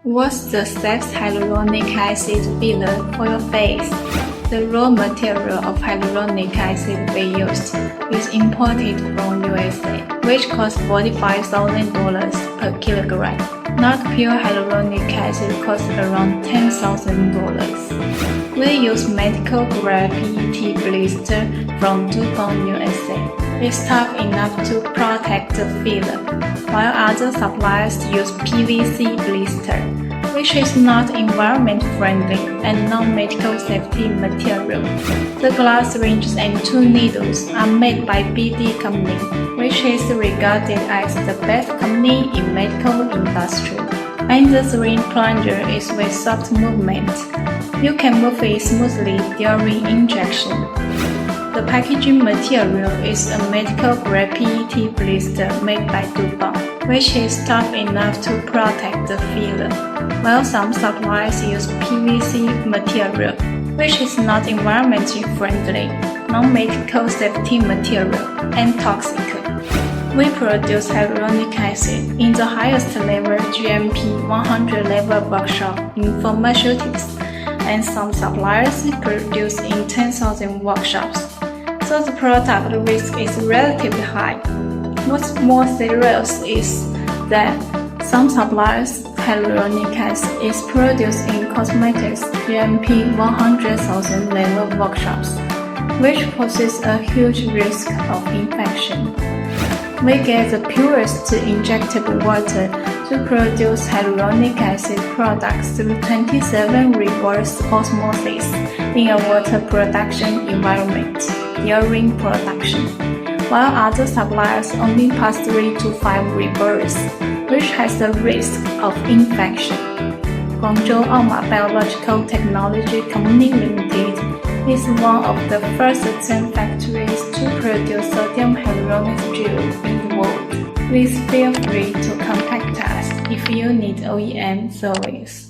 What's the safest hyaluronic acid filler for your face? The raw material of hyaluronic acid we used is imported from USA, which costs $45,000 per kilogram. Not pure hyaluronic acid costs around $10,000. We use medical grade PET blister from DuPont, USA. It's tough enough to protect the filler, while other suppliers use PVC blister, which is not environment-friendly and non-medical safety material. The glass syringes and 2 needles are made by BD Company, which is regarded as the best company in medical industry. And the syringe plunger is with soft movement. You can move it smoothly during injection. The packaging material is a medical-grade PET blister made by DuPont, which is tough enough to protect the filler, while some suppliers use PVC material, which is not environmentally friendly, non-medical safety material, and toxic. We produce hyaluronic acid in the highest level GMP 100 level workshop in pharmaceutics, and some suppliers produce in 10,000 workshops. So the product risk is relatively high. What's more serious is that some suppliers' hyaluronic acid is produced in cosmetics GMP 100,000 level workshops, which poses a huge risk of infection. We get the purest injectable water to produce hyaluronic acid products through 27 reverse osmosis in a water production environment during production, while other suppliers only pass 3 to 5 reverse, which has the risk of infection. Guangzhou Alma Biological Technology Company Limited is one of the first 10 factories to produce sodium hyaluronic gel in the world. Please feel free to contact us if you need OEM service.